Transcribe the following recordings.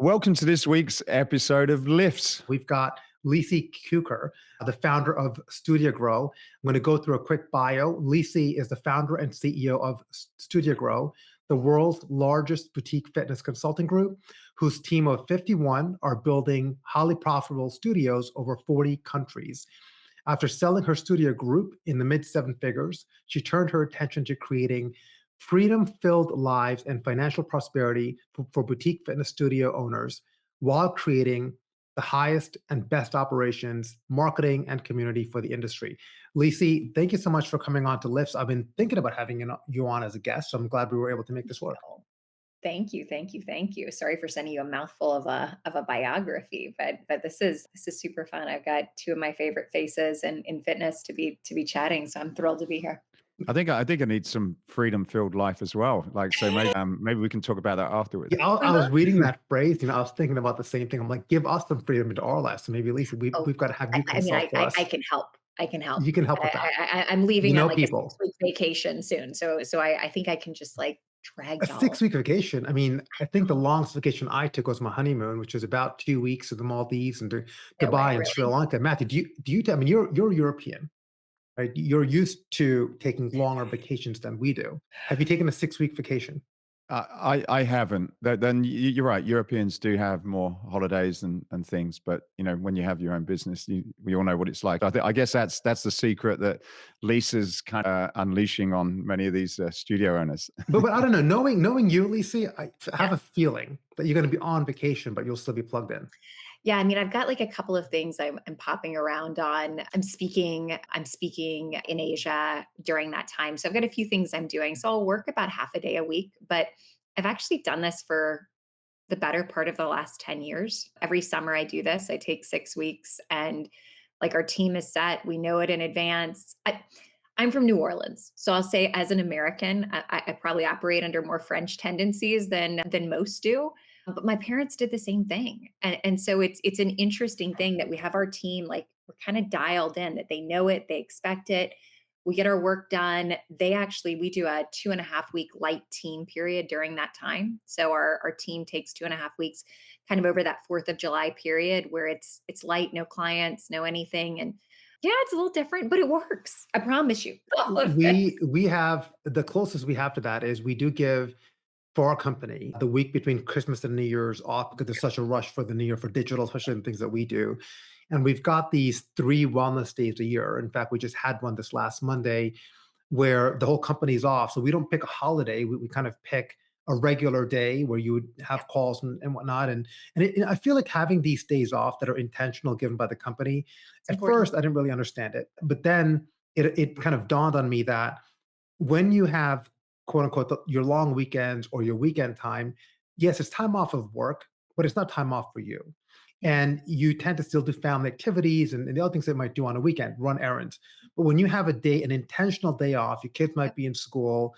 Welcome to this week's episode of Lifts. We've got Lise Kuecker, the founder of Studio Grow. I'm going to go through a quick bio. Lise is the founder and CEO of Studio Grow, the world's largest boutique fitness consulting group, whose team of 51 are building highly profitable studios over 40 countries. After selling her studio group in the mid seven figures, she turned her attention to creating freedom-filled lives and financial prosperity for boutique fitness studio owners while creating the highest and best operations, marketing, and community for the industry. Lise, thank you so much for coming on to Lifts. I've been thinking about having you on as a guest, so I'm glad we were able to make this work. Thank you, thank you, thank you. Sorry for sending you a mouthful of a biography, but this is super fun. I've got two of my favorite faces in fitness to be chatting, so I'm thrilled to be here. I think I need some freedom-filled life as well. So maybe we can talk about that afterwards. Yeah, I was reading that phrase, I was thinking about the same thing. I'm like, give us some freedom into our lives. So maybe Lise, we've got to have you consult for us. I can help. I can help. You can help with that. I'm leaving on like people. a 6-week vacation soon, so I think I can just like drag A y'all. 6-week vacation. I mean, I think the longest vacation I took was my honeymoon, which was about 2 weeks to the Maldives and to No way, Dubai and really? Sri Lanka. Matthew, do you? I mean, you're European, right? You're used to taking longer vacations than we do. Have you taken a 6-week vacation? I haven't. Then you're right. Europeans do have more holidays and things, but when you have your own business, we all know what it's like. I guess that's the secret that Lisa's kind of unleashing on many of these studio owners. But I don't know. Knowing you, Lise, I have a feeling that you're going to be on vacation, but you'll still be plugged in. Yeah, I mean, I've got like a couple of things I'm popping around on. I'm speaking in Asia during that time. So I've got a few things I'm doing. So I'll work about half a day a week, but I've actually done this for the better part of the last 10 years. Every summer I do this. I take 6 weeks and like our team is set. We know it in advance. I'm from New Orleans. So I'll say as an American, I probably operate under more French tendencies than most do. But my parents did the same thing. And so it's an interesting thing that we have our team, like we're kind of dialed in, that they know it, they expect it. We get our work done. We do a 2.5 week light team period during that time. So our team takes 2.5 weeks kind of over that 4th of July period where it's light, no clients, no anything. And yeah, it's a little different, but it works. I promise you. All of it. We have the closest we have to that is we do give for our company the week between Christmas and New Year's off because there's such a rush for the New Year for digital, especially in things that we do. And we've got these 3 wellness days a year. In fact, we just had one this last Monday where the whole company's off. So we don't pick a holiday. We kind of pick a regular day where you would have calls and whatnot. And I feel like having these days off that are intentional given by the company, at first I didn't really understand it. But then it kind of dawned on me that when you have quote unquote your long weekends or your weekend time, yes, it's time off of work, but it's not time off for you. And you tend to still do family activities and the other things they might do on a weekend, run errands. But when you have an intentional day off, your kids might be in school,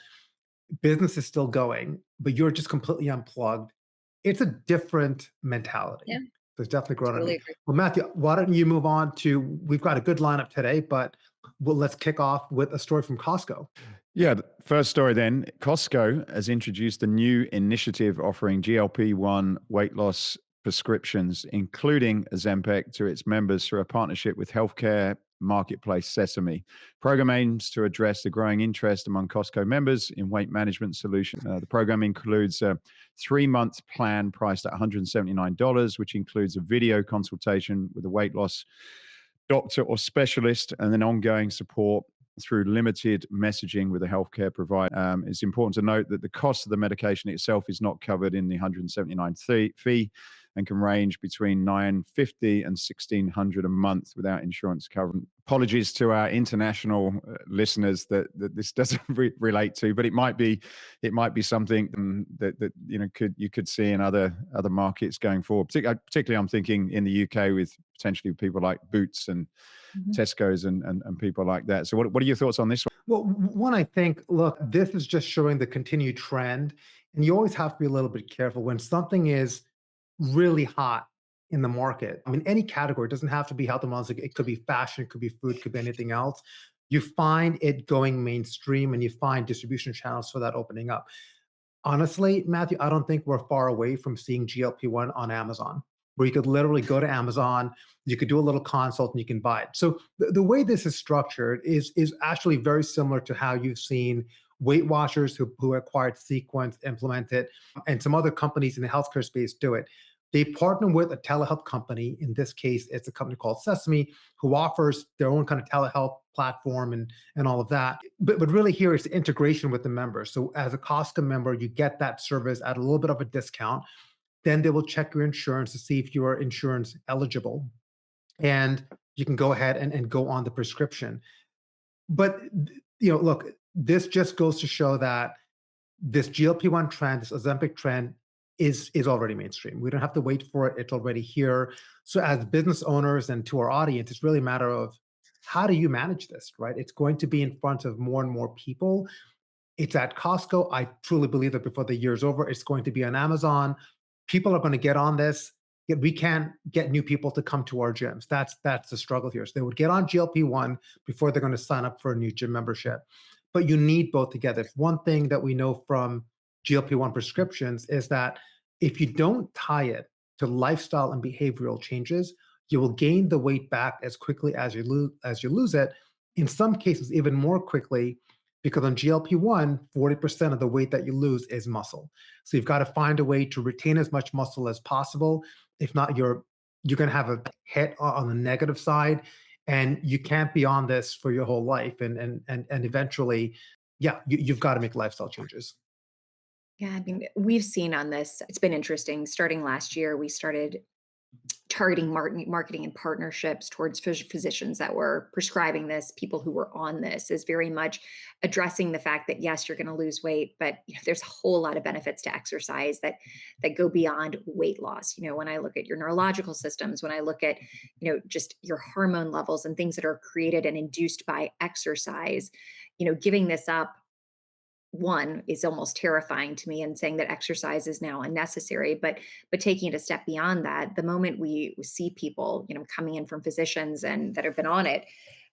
business is still going, but you're just completely unplugged. It's a different mentality. Yeah. There's definitely grown on Totally me. agree. Well, Matthew, why don't you move on to, we've got a good lineup today, but let's kick off with a story from Costco. Yeah, the first story then. Costco has introduced a new initiative offering GLP-1 weight loss prescriptions, including Ozempic, to its members through a partnership with healthcare marketplace Sesame. Program aims to address the growing interest among Costco members in weight management solutions. The program includes a 3-month plan priced at $179, which includes a video consultation with a weight loss doctor or specialist, and then ongoing support through limited messaging with a healthcare provider. It's important to note that the cost of the medication itself is not covered in the $179 fee and can range between $950 and $1,600 a month without insurance coverage. Apologies to our international listeners that this doesn't relate to, but it might be something that you could see in other markets going forward. Particularly, I'm thinking in the UK with potentially people like Boots and Tesco's and people like that. So what are your thoughts on this one? Well, one, I think, look, this is just showing the continued trend. And you always have to be a little bit careful when something is really hot in the market. I mean, any category, it doesn't have to be health and wellness. It could be fashion, it could be food, it could be anything else. You find it going mainstream and you find distribution channels for that opening up. Honestly, Matthew, I don't think we're far away from seeing GLP-1 on Amazon, where you could literally go to Amazon, you could do a little consult, and you can buy it. So the way this is structured is actually very similar to how you've seen Weight Watchers who acquired Sequence implement it, and some other companies in the healthcare space do it. They partner with a telehealth company. In this case, it's a company called Sesame, who offers their own kind of telehealth platform and all of that. But really here is the integration with the members. So as a Costco member, you get that service at a little bit of a discount. Then they will check your insurance to see if you are insurance eligible. And you can go ahead and go on the prescription. But look, this just goes to show that this GLP-1 trend, this Ozempic trend, is already mainstream. We don't have to wait for it. It's already here. So as business owners and to our audience, it's really a matter of how do you manage this, right? It's going to be in front of more and more people. It's at Costco. I truly believe that before the year's over, it's going to be on Amazon. People are going to get on this. Yet we can't get new people to come to our gyms. That's the struggle here. So they would get on GLP-1 before they're going to sign up for a new gym membership. But you need both together. One thing that we know from GLP-1 prescriptions is that if you don't tie it to lifestyle and behavioral changes, you will gain the weight back as quickly as you lose it. In some cases, even more quickly, because on GLP-1, 40% of the weight that you lose is muscle. So you've got to find a way to retain as much muscle as possible. If not, you're going to have a hit on the negative side, and you can't be on this for your whole life. And eventually, yeah, you've got to make lifestyle changes. Yeah, I mean, we've seen on this, it's been interesting. Starting last year, we started targeting marketing and partnerships towards physicians that were prescribing this, people who were on this, is very much addressing the fact that yes, you're going to lose weight, but there's a whole lot of benefits to exercise that go beyond weight loss. When I look at your neurological systems, when I look at just your hormone levels and things that are created and induced by exercise, giving this up, one, is almost terrifying to me, and saying that exercise is now unnecessary. But taking it a step beyond that, the moment we see people coming in from physicians and that have been on it,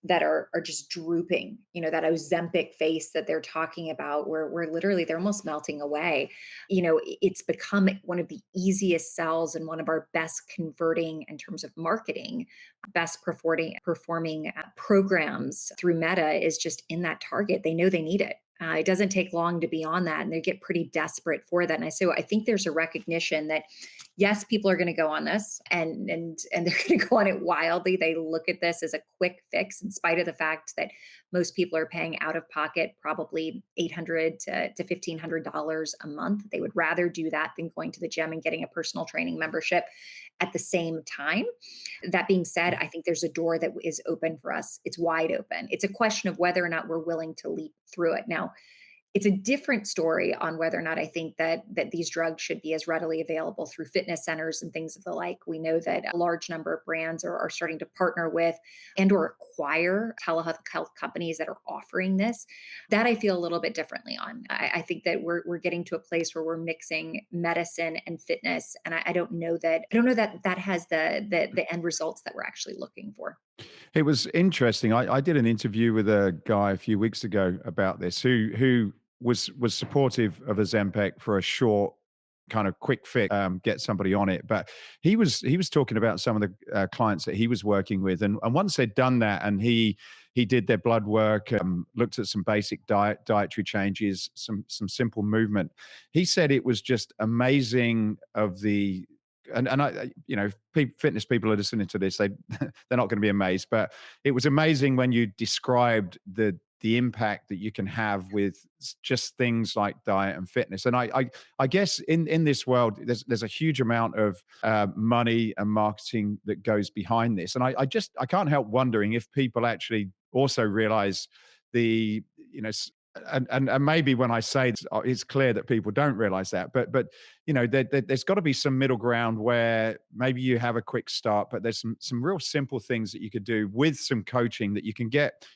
that are just drooping, that Ozempic face that they're talking about, where literally they're almost melting away. It's become one of the easiest sells and one of our best converting in terms of marketing, best performing programs through Meta is just in that target. They know they need it. It doesn't take long to be on that, and they get pretty desperate for that. I think there's a recognition that yes, people are going to go on this, and they're going to go on it wildly. They look at this as a quick fix, in spite of the fact that most people are paying out of pocket probably $800 to $1,500 a month. They would rather do that than going to the gym and getting a personal training membership at the same time. That being said, I think there's a door that is open for us. It's wide open. It's a question of whether or not we're willing to leap through it. Now, it's a different story on whether or not I think that these drugs should be as readily available through fitness centers and things of the like. We know that a large number of brands are starting to partner with and or acquire telehealth health companies that are offering this. That I feel a little bit differently on. I think that we're getting to a place where we're mixing medicine and fitness, and I don't know that that has the end results that we're actually looking for. It was interesting. I did an interview with a guy a few weeks ago about this who was supportive of Ozempic for a short kind of quick fix, get somebody on it. But he was talking about some of the clients that he was working with, and once they'd done that, and he did their blood work, looked at some basic dietary changes, some simple movement. He said it was just amazing of the and I, fitness people are listening to this, they're not going to be amazed, but it was amazing when you described the impact that you can have with just things like diet and fitness. And I guess in this world, there's a huge amount of money and marketing that goes behind this. And I can't help wondering if people actually also realize the, and maybe when I say it's clear that people don't realize that, but there's got to be some middle ground where maybe you have a quick start, but there's some real simple things that you could do with some coaching that you can get.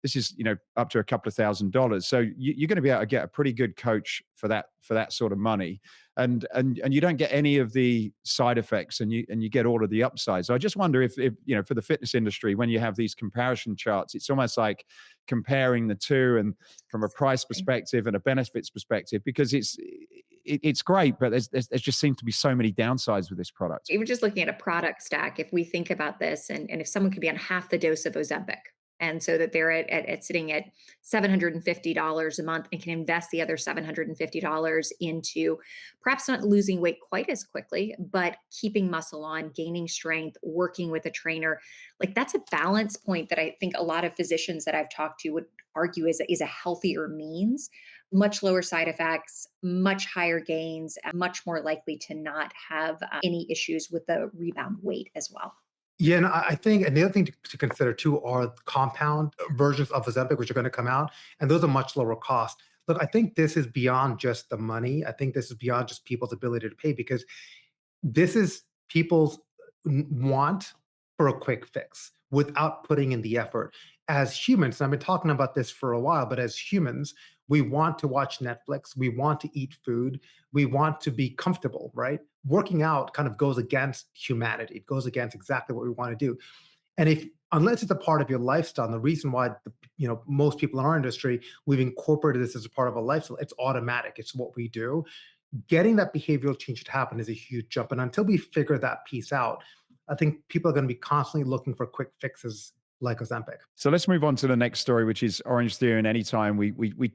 this is, up to a couple of $1,000s. So you're going to be able to get a pretty good coach for that sort of money. And you don't get any of the side effects, and you get all of the upsides. So I just wonder if for the fitness industry, when you have these comparison charts, it's almost like comparing the two, and from a price perspective and a benefits perspective, because it's great, but there just seems to be so many downsides with this product. Even just looking at a product stack, if we think about this, and if someone could be on half the dose of Ozempic, and so that they're at sitting at $750 a month and can invest the other $750 into perhaps not losing weight quite as quickly, but keeping muscle on, gaining strength, working with a trainer, like that's a balance point that I think a lot of physicians that I've talked to would argue is a healthier means, much lower side effects, much higher gains, and much more likely to not have any issues with the rebound weight as well. Yeah, and I think, and the other thing to consider too are compound versions of Ozempic, which are going to come out, and those are much lower cost. Look, I think this is beyond just the money. I think this is beyond just people's ability to pay, because this is people's want for a quick fix without putting in the effort. As humans, and I've been talking about this for a while, but as humans, we want to watch Netflix, we want to eat food, we want to be comfortable, right? Working out kind of goes against humanity. It goes against exactly what we want to do. And if unless it's a part of your lifestyle, and the reason why most people in our industry, we've incorporated this as a part of a lifestyle, it's automatic, it's what we do. Getting that behavioral change to happen is a huge jump. And until we figure that piece out, I think people are going to be constantly looking for quick fixes like Ozempic. So let's move on to the next story, which is Orangetheory and Anytime. We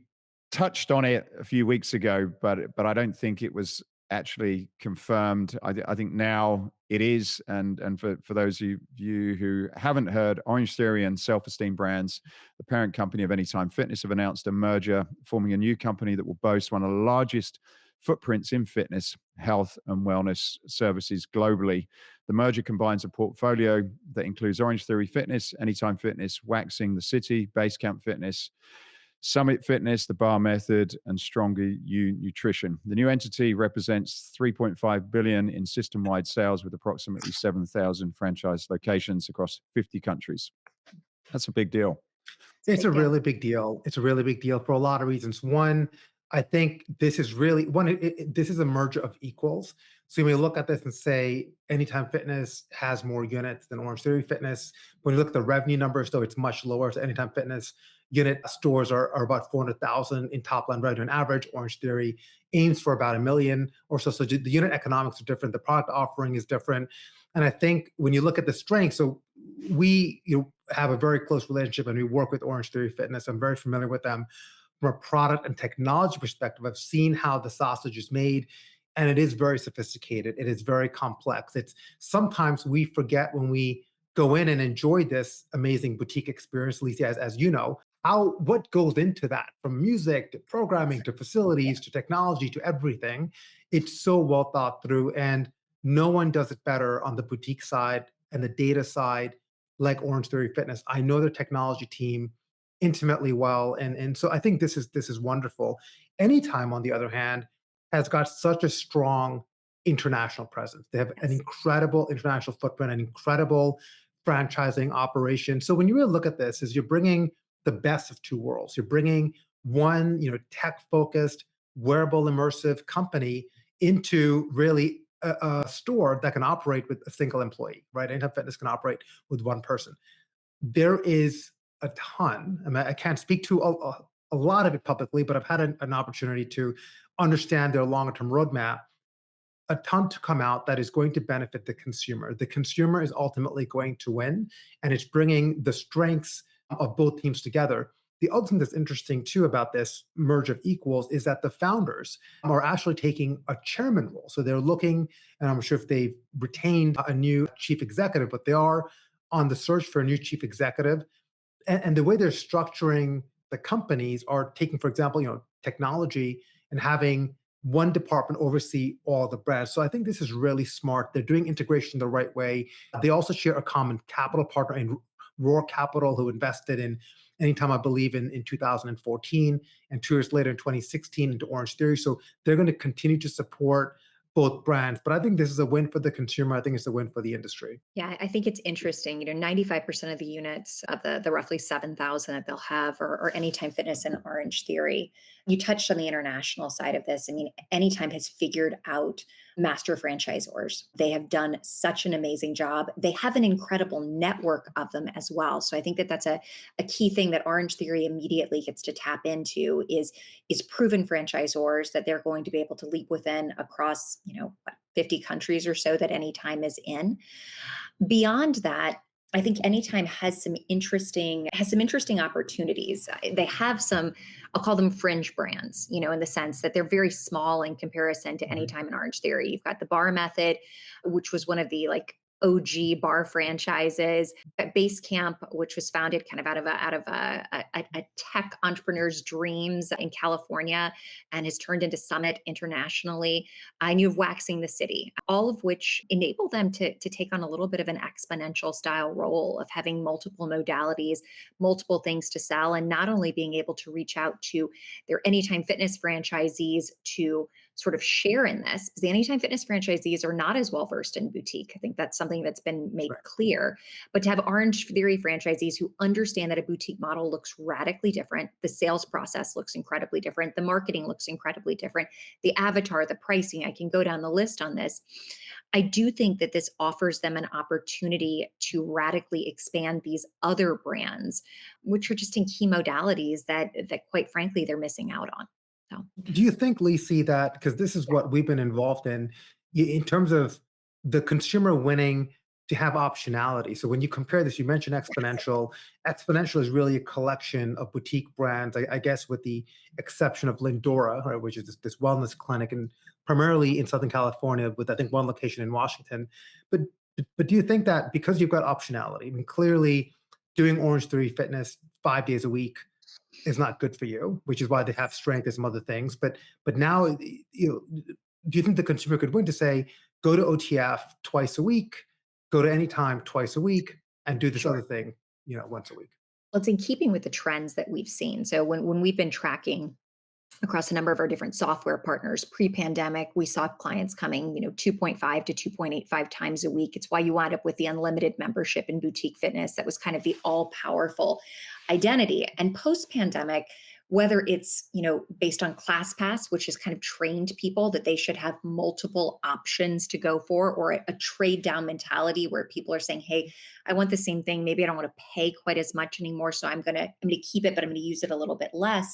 touched on it a few weeks ago, but I don't think it was actually confirmed. I think now it is. And for those of you who haven't heard, Orangetheory and Self-Esteem Brands, the parent company of Anytime Fitness, have announced a merger, forming a new company that will boast one of the largest footprints in fitness, health, and wellness services globally. The merger combines a portfolio that includes Orangetheory Fitness, Anytime Fitness, Waxing, The City, Basecamp Fitness, Summit Fitness, The Bar Method, and Stronger You Nutrition. The new entity represents $3.5 billion in system-wide sales, with approximately 7,000 franchise locations across 50 countries. That's a big deal. It's a really big deal. It's a really big deal for a lot of reasons. One, I think this is really this is a merger of equals. So you may look at this and say Anytime Fitness has more units than Orangetheory Fitness. When you look at the revenue numbers, though, it's much lower. So Anytime Fitness unit stores are about 400,000 in top line revenue on average. Orangetheory aims for about 1 million or so. So the unit economics are different. The product offering is different. And I think when you look at the strength, so we have a very close relationship, and we work with Orangetheory Fitness. I'm very familiar with them from a product and technology perspective. I've seen how the sausage is made, and it is very sophisticated. It is very complex. It's sometimes we forget when we go in and enjoy this amazing boutique experience, Lise, as you know, what goes into that, from music to programming to facilities to technology to everything. It's so well thought through, and no one does it better on the boutique side and the data side like Orangetheory Fitness. I know their technology team intimately well, and so I think this is wonderful. Anytime, on the other hand, has got such a strong international presence. They have an incredible international footprint, an incredible franchising operation. So when you really look at this, is you're bringing the best of two worlds. You're bringing one, tech-focused, wearable, immersive company into really a store that can operate with a single employee, right? Anytime Fitness can operate with one person. There is a ton. I mean, I can't speak to a lot of it publicly, but I've had an opportunity to understand their longer-term roadmap. A ton to come out that is going to benefit the consumer. The consumer is ultimately going to win, and it's bringing the strengths of both teams together. The other thing that's interesting too about this merge of equals is that the founders are actually taking a chairman role. So they're looking, and I'm sure if they've retained a new chief executive, but they are on the search for a new chief executive. And the way they're structuring the companies are taking, for example, technology and having one department oversee all the brands. So I think this is really smart. They're doing integration the right way. They also share a common capital partner in Roar Capital, who invested in Anytime, I believe, in 2014, and 2 years later in 2016 into Orangetheory. So they're going to continue to support both brands. But I think this is a win for the consumer. I think it's a win for the industry. Yeah, I think it's interesting. 95% of the units of the roughly 7,000 that they'll have are Anytime Fitness and Orange Theory. You touched on the international side of this. I mean, Anytime has figured out master franchisors. They have done such an amazing job. They have an incredible network of them as well. So I think that that's a key thing that Orange Theory immediately gets to tap into is proven franchisors that they're going to be able to leap within across, 50 countries or so that Anytime is in. Beyond that, I think Anytime has some interesting opportunities. They have some, I'll call them fringe brands, in the sense that they're very small in comparison to Mhm. Anytime and Orange Theory. You've got the Bar Method, which was one of the like OG bar franchises. At Base Camp, which was founded kind of out of a tech entrepreneur's dreams in California, and has turned into Summit internationally. I knew of Waxing the City, all of which enable them to take on a little bit of an exponential style role of having multiple modalities, multiple things to sell, and not only being able to reach out to their Anytime Fitness franchisees to sort of share in this, because the Anytime Fitness franchisees are not as well versed in boutique. I think that's something that's been made Right. clear. But to have Orange Theory franchisees who understand that a boutique model looks radically different, the sales process looks incredibly different, the marketing looks incredibly different, the avatar, the pricing, I can go down the list on this. I do think that this offers them an opportunity to radically expand these other brands, which are just in key modalities that quite frankly they're missing out on. So Do you think, Lisi, that because this is yeah. what we've been involved in terms of the consumer winning to have optionality? So when you compare this, you mentioned Exponential. Exponential is really a collection of boutique brands, I guess, with the exception of Lindora, right, which is this wellness clinic, and primarily in Southern California, with I think one location in Washington. But but do you think that because you've got optionality, I mean, clearly doing Orange Theory Fitness 5 days a week is not good for you, which is why they have strength and some other things. But now, do you think the consumer could win to say, go to OTF twice a week, go to Anytime twice a week, and do this Sure. other thing, once a week? Well, it's in keeping with the trends that we've seen. So when we've been tracking across a number of our different software partners pre-pandemic, we saw clients coming 2.5 to 2.85 times a week. It's why you wound up with the unlimited membership in boutique fitness. That was kind of the all powerful identity. And post-pandemic, whether it's based on ClassPass, which has kind of trained people that they should have multiple options to go for, or a trade down mentality where people are saying, hey, I want the same thing, maybe I don't want to pay quite as much anymore, so I'm going to keep it, but I'm going to use it a little bit less.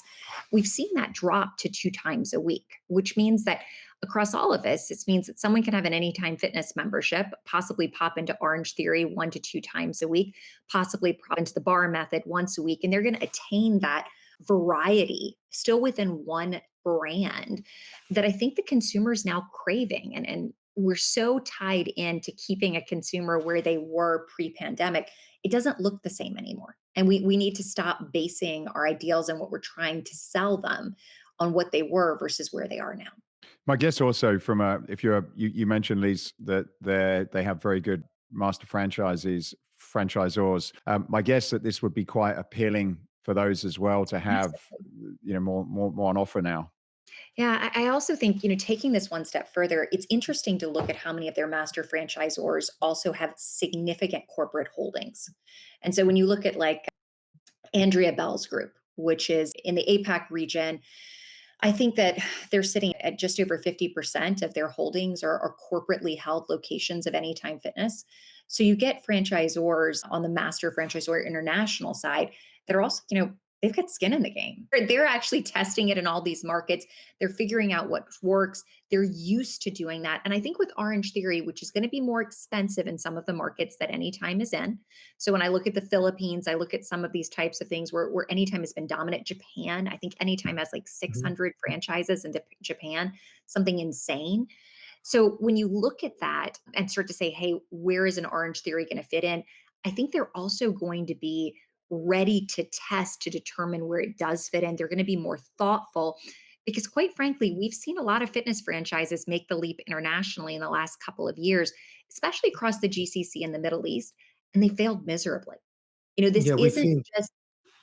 We've seen that drop to 2 times a week, which means that across all of this, it means that someone can have an Anytime Fitness membership, possibly pop into Orange Theory 1 to 2 times a week, possibly pop into the Bar Method once a week, and they're going to attain that variety still within one brand that I think the consumer is now craving. And we're so tied into keeping a consumer where they were pre-pandemic. It doesn't look the same anymore. And we need to stop basing our ideals and what we're trying to sell them on what they were versus where they are now. My guess also from if you mentioned Lise that they have very good master franchisors. My guess that this would be quite appealing for those as well to have more on offer now. Yeah, I also think, taking this one step further, it's interesting to look at how many of their master franchisors also have significant corporate holdings. And so when you look at like Andrea Bell's group, which is in the APAC region, I think that they're sitting at just over 50% of their holdings are corporately held locations of Anytime Fitness. So you get franchisors on the master franchisor international side that are also, they've got skin in the game. They're actually testing it in all these markets. They're figuring out what works. They're used to doing that. And I think with Orange Theory, which is going to be more expensive in some of the markets that Anytime is in. So when I look at the Philippines, I look at some of these types of things where Anytime has been dominant. Japan, I think Anytime has like Mhm. 600 franchises in Japan, something insane. So when you look at that and start to say, hey, where is an Orange Theory going to fit in? I think they're also going to be ready to test to determine where it does fit in. They're going to be more thoughtful because, quite frankly, we've seen a lot of fitness franchises make the leap internationally in the last couple of years, especially across the GCC and the Middle East, and they failed miserably. This Yeah, we've isn't seen. just,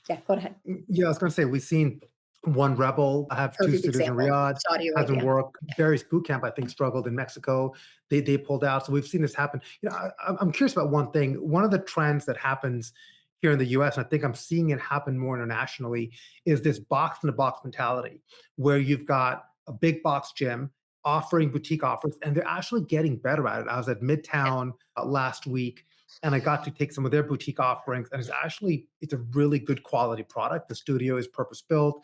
yeah, go ahead. Yeah, I was going to say we've seen One Rebel. I have two Perfect studios in example. Riyadh. Saudi Hasn't Arabia. worked. Various boot camp, I think, struggled in Mexico. They pulled out. So we've seen this happen. I'm curious about one thing. One of the trends that happens here in the US, and I think I'm seeing it happen more internationally, is this box in the box mentality, where you've got a big box gym offering boutique offers, and they're actually getting better at it. I was at Midtown last week, and I got to take some of their boutique offerings, and it's a really good quality product. The studio is purpose built.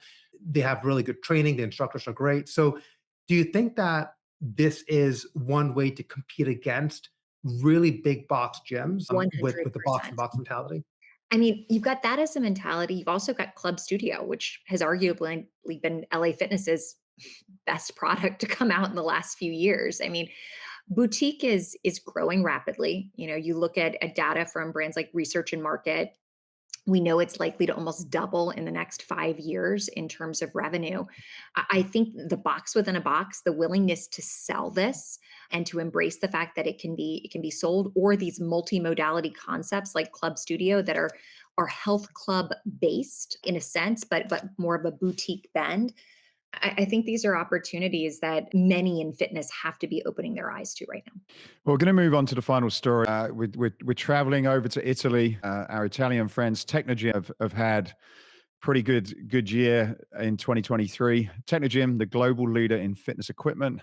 They have really good training. The instructors are great. So do you think that this is one way to compete against really big box gyms with the box and 100%. box mentality? I mean, you've got that as a mentality. You've also got Club Studio, which has arguably been LA Fitness's best product to come out in the last few years. I mean, boutique is growing rapidly. You look at data from brands like Research and Market. We know it's likely to almost double in the next 5 years in terms of revenue. I think the box within a box, the willingness to sell this and to embrace the fact that it can be sold, or these multi-modality concepts like Club Studio that are health club based in a sense, but more of a boutique bend. I think these are opportunities that many in fitness have to be opening their eyes to right now. Well, we're going to move on to the final story. We're traveling over to Italy. Our Italian friends, Technogym, have had pretty good year in 2023. Technogym, the global leader in fitness equipment,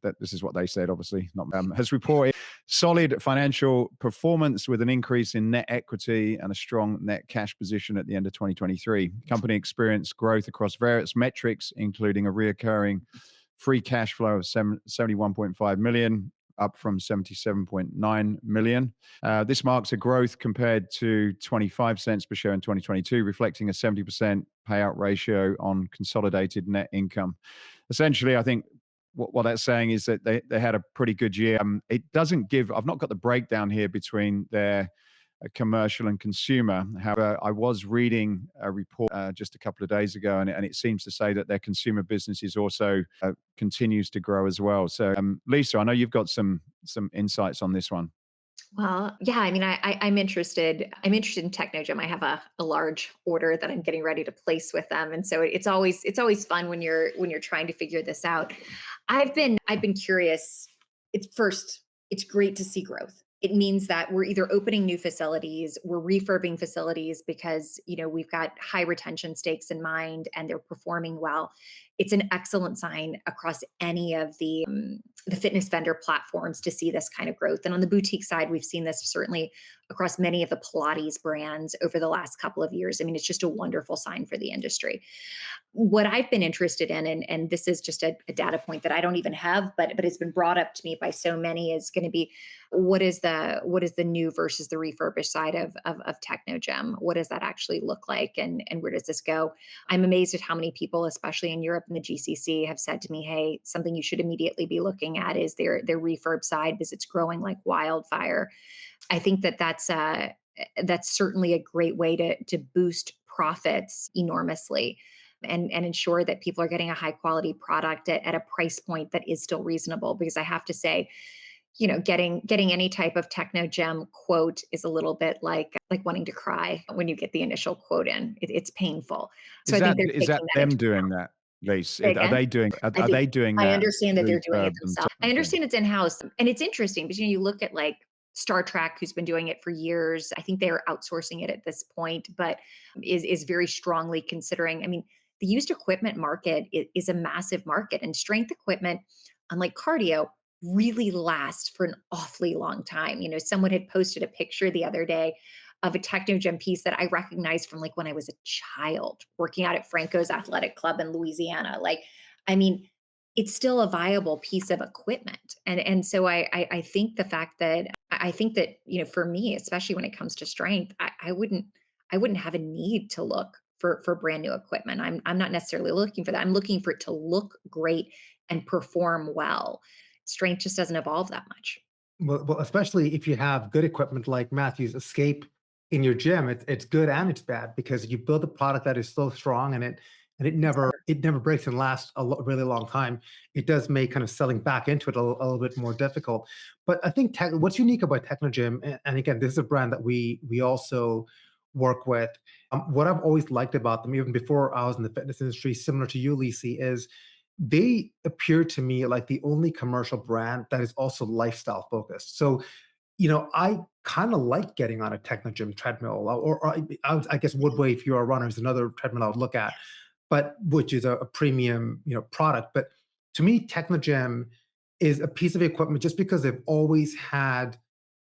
that this is what they said, obviously, not has reported solid financial performance with an increase in net equity and a strong net cash position at the end of 2023. The company experienced growth across various metrics, including a reoccurring free cash flow of 71.5 million, up from 77.9 million. This marks a growth compared to 25 cents per share in 2022, reflecting a 70% payout ratio on consolidated net income. Essentially, I think what that's saying is that they had a pretty good year. It doesn't give, I've not got the breakdown here between their commercial and consumer. However, I was reading a report just a couple of days ago, and it seems to say that their consumer business is also continues to grow as well. So, Lisa, I know you've got some insights on this one. Well, yeah, I mean, I'm interested. I'm interested in Technogym. I have a large order that I'm getting ready to place with them, and so it's always fun when you're trying to figure this out. I've been curious. It's great to see growth. It means that we're either opening new facilities, we're refurbing facilities because we've got high retention stakes in mind and they're performing well. It's an excellent sign across any of the fitness vendor platforms to see this kind of growth. And on the boutique side, we've seen this certainly across many of the Pilates brands over the last couple of years. I mean, it's just a wonderful sign for the industry. What I've been interested in, and this is just a data point that I don't even have, but it's been brought up to me by so many, is going to be what is the new versus the refurbished side of Technogym? What does that actually look like, and where does this go? I'm amazed at how many people, especially in Europe and the GCC, have said to me, "Hey, something you should immediately be looking at is their refurb side because it's growing like wildfire." I think that's certainly a great way to boost profits enormously and ensure that people are getting a high quality product at a price point that is still reasonable. Because I have to say, getting any type of Technogym quote is a little bit like wanting to cry when you get the initial quote in. It's painful. So I think they're Is that taking that them into doing account. that, Lise? Say Are again? they doing I are think they doing I that understand that they're doing it refurb themselves. I okay. understand it's in-house, and it's interesting because you look at like Star Trek, who's been doing it for years. I think they're outsourcing it at this point, but is very strongly considering. I mean, the used equipment market is a massive market, and strength equipment, unlike cardio, really lasts for an awfully long time. Someone had posted a picture the other day of a Technogym piece that I recognized from like when I was a child working out at Franco's Athletic Club in Louisiana. Like, I mean, it's still a viable piece of equipment. And so I think the fact that I think that, for me, especially when it comes to strength, I wouldn't have a need to look for brand new equipment. I'm not necessarily looking for that. I'm looking for it to look great and perform well. Strength just doesn't evolve that much. Well, especially if you have good equipment like Matthew's Escape in your gym, it's good and it's bad because you build a product that is so strong and it never breaks and lasts really long time. It does make kind of selling back into it a little bit more difficult. But I think what's unique about Technogym, and again, this is a brand that we also work with. What I've always liked about them, even before I was in the fitness industry, similar to you, Lisi, is they appear to me like the only commercial brand that is also lifestyle focused. So, I kind of like getting on a Technogym treadmill, I guess Woodway, if you're a runner, is another treadmill I would look at, but which is a premium, product. But to me, Technogym is a piece of equipment just because they've always had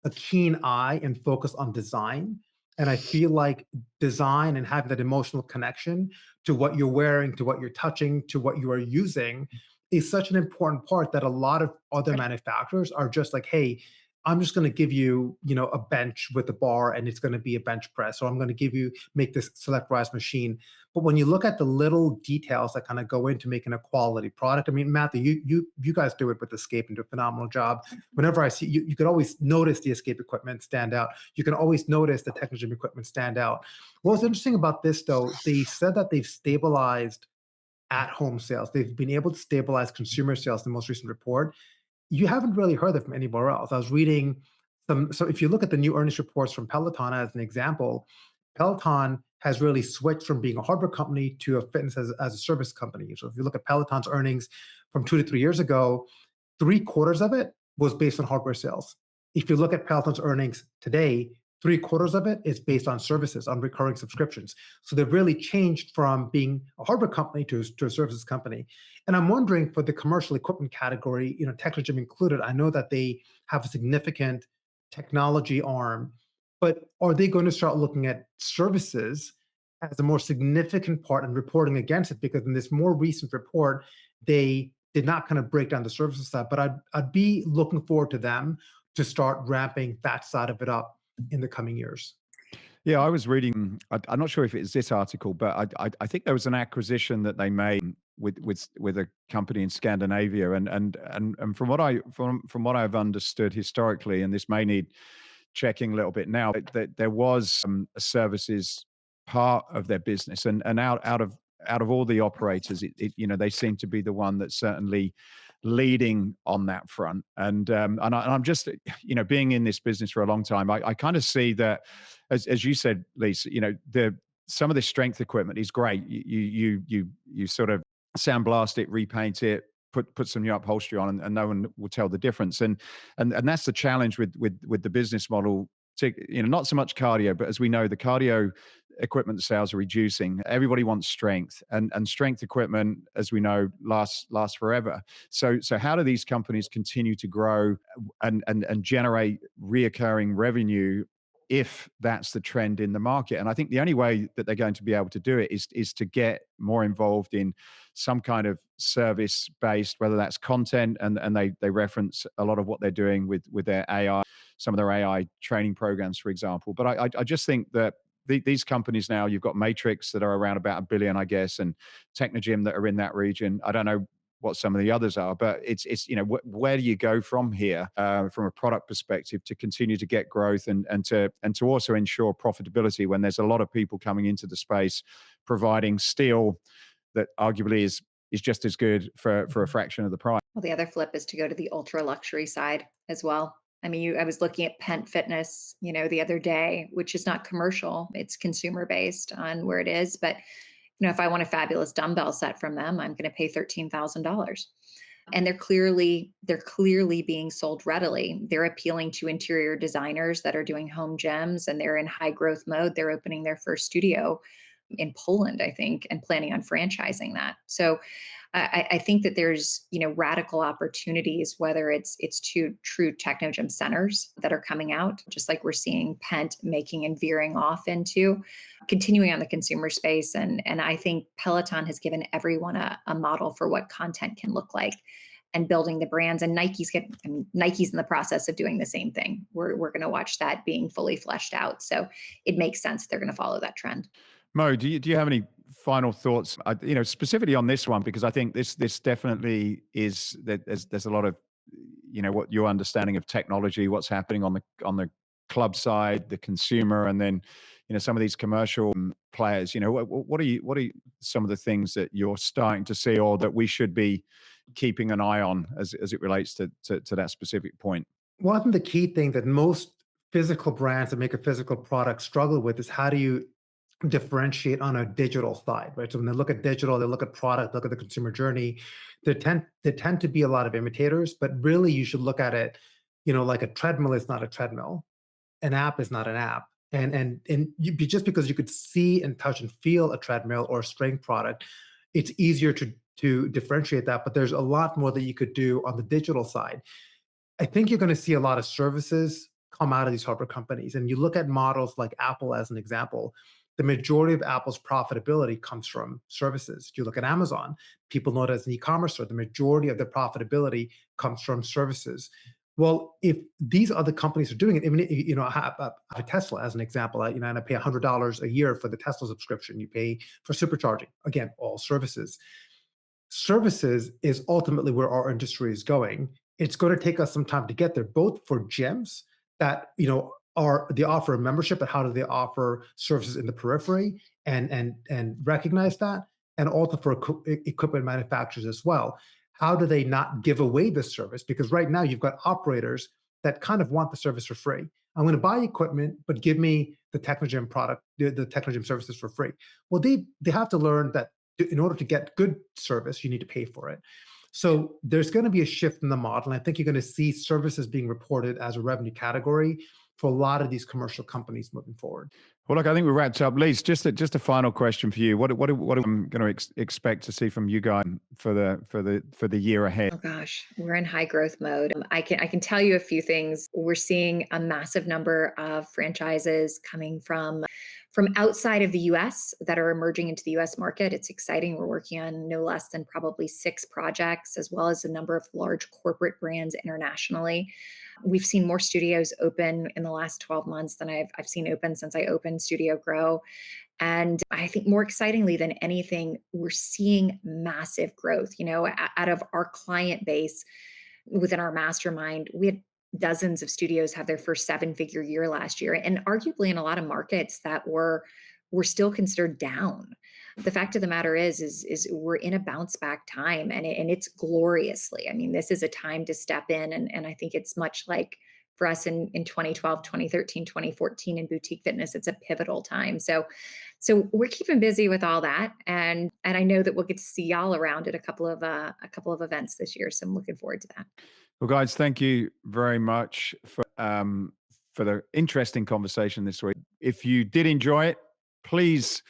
a keen eye and focus on design. And I feel like design and having that emotional connection to what you're wearing, to what you're touching, to what you are using is such an important part that a lot of other manufacturers are just like, hey, I'm just going to give you, a bench with a bar and it's going to be a bench press, or I'm going to make this select rise machine. But when you look at the little details that kind of go into making a quality product, I mean, Matthew, you guys do it with Escape and do a phenomenal job. Whenever I see you could always notice the Escape equipment stand out. You can always notice the Technogym equipment stand out. What's interesting about this, though, they said that they've stabilized at-home sales. They've been able to stabilize consumer sales in the most recent report. You haven't really heard that from anywhere else. I was reading so if you look at the new earnings reports from Peloton as an example, Peloton has really switched from being a hardware company to a fitness as a service company. So if you look at Peloton's earnings from 2 to 3 years ago, three-quarters of it was based on hardware sales. If you look at Peloton's earnings today, three-quarters of it is based on services, on recurring subscriptions. So they've really changed from being a hardware company to a services company. And I'm wondering, for the commercial equipment category, Technogym included, I know that they have a significant technology arm, but are they going to start looking at services as a more significant part and reporting against it? Because in this more recent report, they did not kind of break down the services side, but I'd be looking forward to them to start ramping that side of it up in the coming years. Yeah, I was reading. I'm not sure if it's this article, but I think there was an acquisition that they made with a company in Scandinavia, and from what I've understood historically, and this may need checking a little bit now, that there was a services part of their business, and out of all the operators, they seem to be the one that's certainly leading on that front. And I'm just, being in this business for a long time, I kind of see that, as you said, Lisa, some of this strength equipment is great. You sort of sandblast it, repaint it, put some new upholstery on, and no one will tell the difference. And that's the challenge with the business model. Not so much cardio, but as we know, the cardio equipment sales are reducing. Everybody wants strength, and strength equipment, as we know, lasts forever. So how do these companies continue to grow and generate reoccurring revenue if that's the trend in the market? And I think the only way that they're going to be able to do it is to get more involved in some kind of service based, whether that's content, and they reference a lot of what they're doing with their AI, some of their AI training programs, for example. But I just think that these companies now, you've got Matrix that are around about $1 billion, I guess, and Technogym that are in that region. I don't know what some of the others are, but it's where do you go from here, from a product perspective, to continue to get growth and to also ensure profitability when there's a lot of people coming into the space providing steel that arguably is just as good for a fraction of the price. Well, the other flip is to go to the ultra luxury side as well. I mean, I was looking at Pent Fitness, the other day, which is not commercial; it's consumer based on where it is. But if I want a fabulous dumbbell set from them, I'm going to pay $13,000. And they're clearly being sold readily. They're appealing to interior designers that are doing home gyms, and they're in high growth mode. They're opening their first studio in Poland, I think, and planning on franchising that. So I think that there's radical opportunities, whether it's two true Technogym centers that are coming out, just like we're seeing Pent making and veering off into, continuing on the consumer space. And I think Peloton has given everyone a model for what content can look like, and building the brands. And Nike's in the process of doing the same thing. We're going to watch that being fully fleshed out. So it makes sense they're going to follow that trend. Mo, do you have any final thoughts, specifically on this one? Because I think this definitely is that there's a lot of, what your understanding of technology, what's happening on the club side, the consumer, and then, some of these commercial players. What are some of the things that you're starting to see, or that we should be keeping an eye on as it relates to that specific point? Well, I think the key thing that most physical brands that make a physical product struggle with is how do you differentiate on a digital side, right? So when they look at digital, they look at product, look at the consumer journey. There tend to be a lot of imitators, but really you should look at it, like a treadmill is not a treadmill, an app is not an app. Just because you could see and touch and feel a treadmill or a strength product, it's easier to differentiate that. But there's a lot more that you could do on the digital side. I think you're going to see a lot of services come out of these hardware companies. And you look at models like Apple as an example, the majority of Apple's profitability comes from services. You look at Amazon, people know it as an e-commerce store. The majority of their profitability comes from services. Well, if these other companies are doing it, I mean, I have Tesla as an example. And I pay $100 a year for the Tesla subscription. You pay for supercharging. Again, all services. Services is ultimately where our industry is going. It's going to take us some time to get there, both for gyms that they offer a membership, but how do they offer services in the periphery and recognize that, and also for equipment manufacturers as well. How do they not give away the service? Because right now you've got operators that kind of want the service for free. I'm going to buy equipment, but give me the Technogym product, the Technogym services for free. Well, they have to learn that in order to get good service, you need to pay for it. So there's going to be a shift in the model. And I think you're going to see services being reported as a revenue category for a lot of these commercial companies moving forward. Well, look, I think we wrapped up. Lise, just a final question for you. What are we going to expect to see from you guys for the year ahead? Oh gosh, we're in high growth mode. I can tell you a few things. We're seeing a massive number of franchises coming from outside of the US that are emerging into the US market. It's exciting. We're working on no less than probably 6 projects, as well as a number of large corporate brands internationally. We've seen more studios open in the last 12 months than I've seen open since I opened Studio Grow. And I think more excitingly than anything, we're seeing massive growth. Out of our client base within our mastermind, we had dozens of studios have their first 7-figure year last year, and arguably in a lot of markets that were still considered down. The fact of the matter is we're in a bounce back time, and it's gloriously. I mean, this is a time to step in, and I think it's much like for us in 2012, 2013, 2014 in boutique fitness, it's a pivotal time. So we're keeping busy with all that, and I know that we'll get to see y'all around at a couple of events this year. So I'm looking forward to that. Well, guys, thank you very much for the interesting conversation this week. If you did enjoy it, please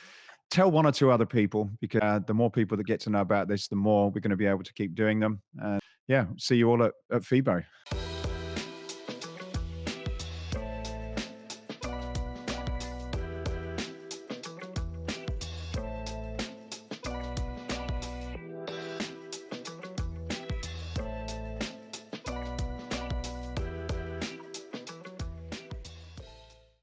tell 1 or 2 other people, because the more people that get to know about this, the more we're going to be able to keep doing them. Yeah, see you all at FIBO.